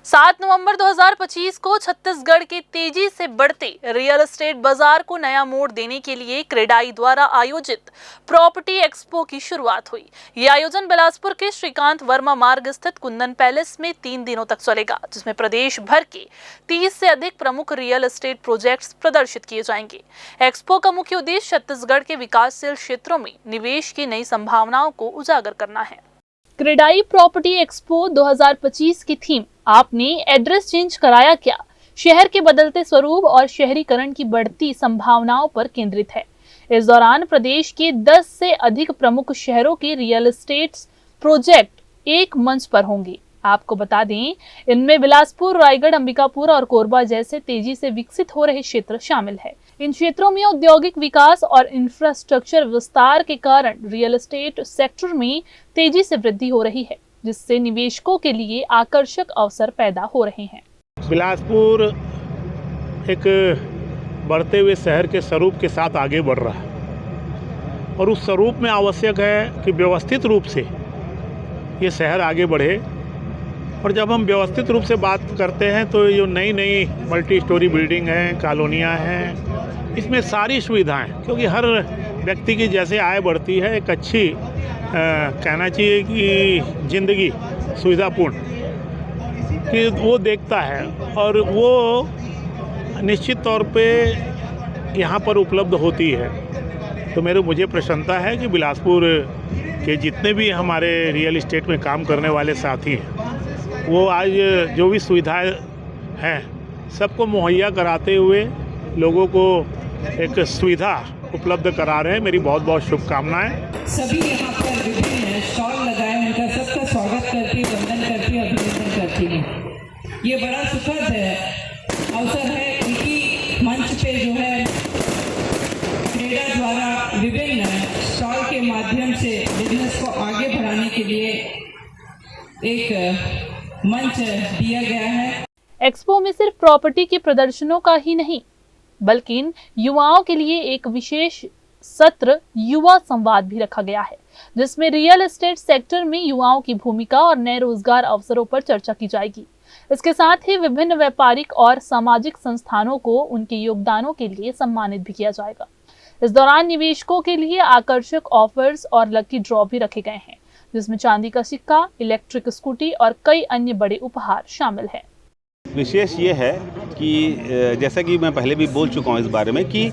7 नवंबर 2025 को छत्तीसगढ़ के तेजी से बढ़ते रियल एस्टेट बाजार को नया मोड़ देने के लिए क्रेडाई द्वारा आयोजित प्रॉपर्टी एक्सपो की शुरुआत हुई। ये आयोजन बिलासपुर के श्रीकांत वर्मा मार्ग स्थित कुंदन पैलेस में 3 दिनों तक चलेगा, जिसमें प्रदेश भर के 30 से अधिक प्रमुख रियल एस्टेट प्रोजेक्ट्स प्रदर्शित किए जाएंगे। एक्सपो का मुख्य उद्देश्य छत्तीसगढ़ के विकासशील क्षेत्रों में निवेश की नई संभावनाओं को उजागर करना है। क्रेडाई प्रॉपर्टी एक्सपो 2025 की थीम आपने एड्रेस चेंज कराया क्या, शहर के बदलते स्वरूप और शहरीकरण की बढ़ती संभावनाओं पर केंद्रित है। इस दौरान प्रदेश के 10 से अधिक प्रमुख शहरों के रियल एस्टेट प्रोजेक्ट एक मंच पर होंगे। आपको बता दें, इनमें बिलासपुर, रायगढ़, अंबिकापुर और कोरबा जैसे तेजी से विकसित हो रहे क्षेत्र शामिल है। इन क्षेत्रों में औद्योगिक विकास और इंफ्रास्ट्रक्चर विस्तार के कारण रियल एस्टेट सेक्टर में तेजी से वृद्धि हो रही है, जिससे निवेशकों के लिए आकर्षक अवसर पैदा हो रहे हैं। बिलासपुर एक बढ़ते हुए शहर के स्वरूप के साथ आगे बढ़ रहा है और उस स्वरूप में आवश्यक है कि व्यवस्थित रूप से ये शहर आगे बढ़े। और जब हम व्यवस्थित रूप से बात करते हैं तो ये नई नई मल्टी स्टोरी बिल्डिंग हैं, कॉलोनियाँ हैं, इसमें सारी सुविधाएं, क्योंकि हर व्यक्ति की जैसे आय बढ़ती है एक अच्छी कहना चाहिए कि ज़िंदगी सुविधापूर्ण कि वो देखता है और वो निश्चित तौर पे यहाँ पर उपलब्ध होती है। तो मुझे प्रसन्नता है कि बिलासपुर के जितने भी हमारे रियल एस्टेट में काम करने वाले साथी हैं वो आज जो भी सुविधाएं हैं सबको मुहैया कराते हुए लोगों को एक सुविधा उपलब्ध करा रहे हैं। मेरी बहुत बहुत शुभकामनाएं। सभी यहाँ पर विभिन्न स्टॉल लगाए, उनका सबका स्वागत करती, वंदन करती, अभिनंदन करती है। ये बड़ा सुखद अवसर है। इसी मंच पे जो है क्रेडा द्वारा विभिन्न स्टॉल के माध्यम से बिजनेस को आगे बढ़ाने के लिए एक मंच दिया गया है। एक्सपो में सिर्फ प्रॉपर्टी के प्रदर्शनों का ही नहीं, बल्कि युवाओं के लिए एक विशेष सत्र युवा संवाद भी रखा गया है, जिसमें रियल एस्टेट सेक्टर में युवाओं की भूमिका और नए रोजगार अवसरों पर चर्चा की जाएगी। इसके साथ ही विभिन्न व्यापारिक और सामाजिक संस्थानों को उनके योगदानों के लिए सम्मानित भी किया जाएगा। इस दौरान निवेशकों के लिए आकर्षक ऑफर्स और लकी ड्रॉ भी रखे गए हैं, जिसमें चांदी का सिक्का, इलेक्ट्रिक स्कूटी और कई अन्य बड़े उपहार शामिल हैं। विशेष ये है कि जैसा कि मैं पहले भी बोल चुका हूँ इस बारे में कि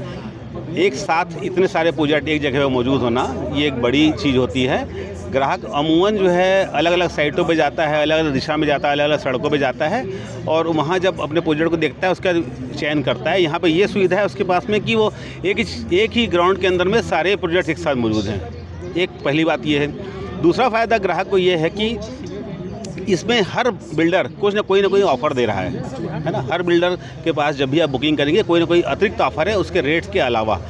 एक साथ इतने सारे प्रोजेक्ट एक जगह पर मौजूद होना ये एक बड़ी चीज़ होती है। ग्राहक अमूमन जो है अलग अलग साइटों पे जाता है, अलग अलग दिशा में जाता है, अलग अलग सड़कों पे जाता है और वहाँ जब अपने प्रोजेक्ट को देखता है उसका चयन करता है। यहाँ पे ये सुविधा है उसके पास में कि वो एक ही ग्राउंड के अंदर में सारे प्रोजेक्ट एक साथ मौजूद हैं। एक पहली बात ये है। दूसरा फ़ायदा ग्राहक को ये है कि इसमें हर बिल्डर कुछ ना कोई ऑफ़र दे रहा है ना। हर बिल्डर के पास जब भी आप बुकिंग करेंगे कोई ना कोई अतिरिक्त ऑफ़र है उसके रेट्स के अलावा।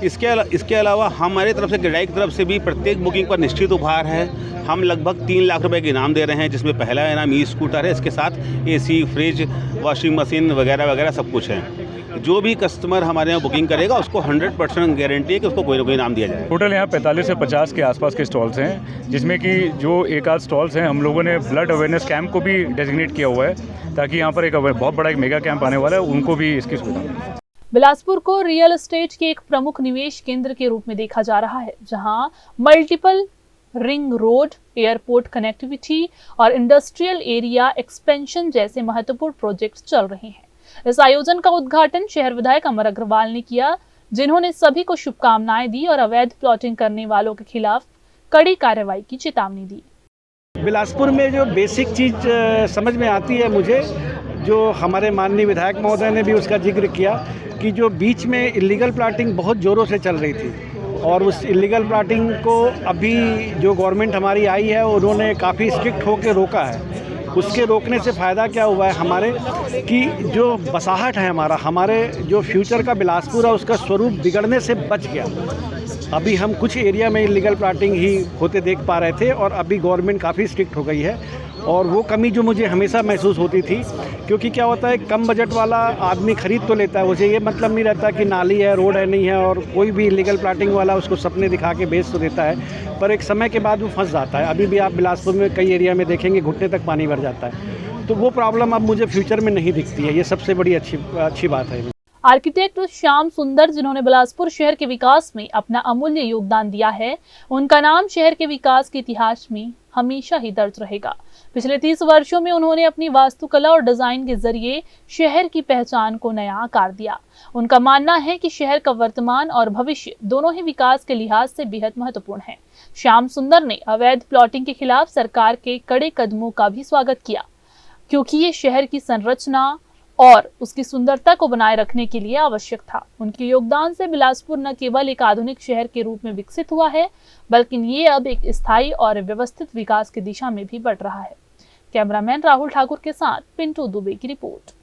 इसके अलावा हमारे तरफ से क्रेडाई की तरफ से भी प्रत्येक बुकिंग पर निश्चित उपहार है। हम लगभग 3 लाख रुपए के इनाम दे रहे हैं, जिसमें पहला इनाम ई स्कूटर है। इसके साथ एसी, फ्रिज, वॉशिंग मशीन वगैरह वगैरह सब कुछ है। जो भी कस्टमर हमारे यहाँ बुकिंग करेगा उसको 100% गारंटी है कि उसको कोई ना कोई इनाम दिया जाएगा। टोटल यहाँ 45 से 50 के आसपास के स्टॉल्स हैं, जिसमें कि जो एक आध स्टॉल्स हैं हम लोगों ने ब्लड अवेयरनेस कैंप को भी डेजिग्नेट किया हुआ है, ताकि यहाँ पर एक बहुत बड़ा एक मेगा कैंप आने वाला है, उनको भी इसकी सुविधा। बिलासपुर को रियल एस्टेट के एक प्रमुख निवेश केंद्र के रूप में देखा जा रहा है, जहां multiple ring road, airport connectivity और इंडस्ट्रियल एरिया एक्सपेंशन जैसे महत्वपूर्ण प्रोजेक्ट्स चल रहे हैं। इस आयोजन का उद्घाटन शहर विधायक अमर अग्रवाल ने किया, जिन्होंने सभी को शुभकामनाएं दी और अवैध प्लॉटिंग करने वालों के खिलाफ कड़ी कार्रवाई की चेतावनी दी। बिलासपुर में जो बेसिक चीज़ समझ में आती है मुझे, जो हमारे माननीय विधायक महोदय ने भी उसका जिक्र किया कि जो बीच में इलीगल प्लॉटिंग बहुत ज़ोरों से चल रही थी और उस इलीगल प्लॉटिंग को अभी जो गवर्नमेंट हमारी आई है उन्होंने काफ़ी स्ट्रिक्ट होकर रोका है। उसके रोकने से फ़ायदा क्या हुआ है हमारे कि जो बसाहट है हमारे जो फ्यूचर का बिलासपुर है उसका स्वरूप बिगड़ने से बच गया। अभी हम कुछ एरिया में इलीगल प्लॉटिंग ही होते देख पा रहे थे और अभी गवर्नमेंट काफ़ी स्ट्रिक्ट हो गई है और वो कमी जो मुझे हमेशा महसूस होती थी, क्योंकि क्या होता है कम बजट वाला आदमी खरीद तो लेता है, उसे ये मतलब नहीं रहता कि नाली है, रोड है, नहीं है, और कोई भी इलीगल प्लॉटिंग वाला उसको सपने दिखा के बेच तो देता है, पर एक समय के बाद वो फंस जाता है। अभी भी आप बिलासपुर में कई एरिया में देखेंगे घुटने तक पानी भर जाता है। तो वो प्रॉब्लम अब मुझे फ्यूचर में नहीं दिखती है। ये सबसे बड़ी अच्छी बात है। आर्किटेक्ट श्याम सुंदर, जिन्होंने बिलासपुर शहर के विकास में अपना अमूल्य योगदान दिया है, उनका नाम शहर के विकास के इतिहास में हमेशा ही दर्ज रहेगा। पिछले 30 वर्षों में उन्होंने अपनी वास्तुकला और डिजाइन के जरिए शहर की पहचान को नया आकार दिया। उनका मानना है कि शहर का वर्तमान और भविष्य दोनों ही विकास के लिहाज से बेहद महत्वपूर्ण है। श्याम सुंदर ने अवैध प्लॉटिंग के खिलाफ सरकार के कड़े कदमों का भी स्वागत किया, क्योंकि ये शहर की संरचना और उसकी सुंदरता को बनाए रखने के लिए आवश्यक था। उनके योगदान से बिलासपुर न केवल एक आधुनिक शहर के रूप में विकसित हुआ है, बल्कि ये अब एक स्थायी और व्यवस्थित विकास की दिशा में भी बढ़ रहा है। कैमरामैन राहुल ठाकुर के साथ पिंटू दुबे की रिपोर्ट।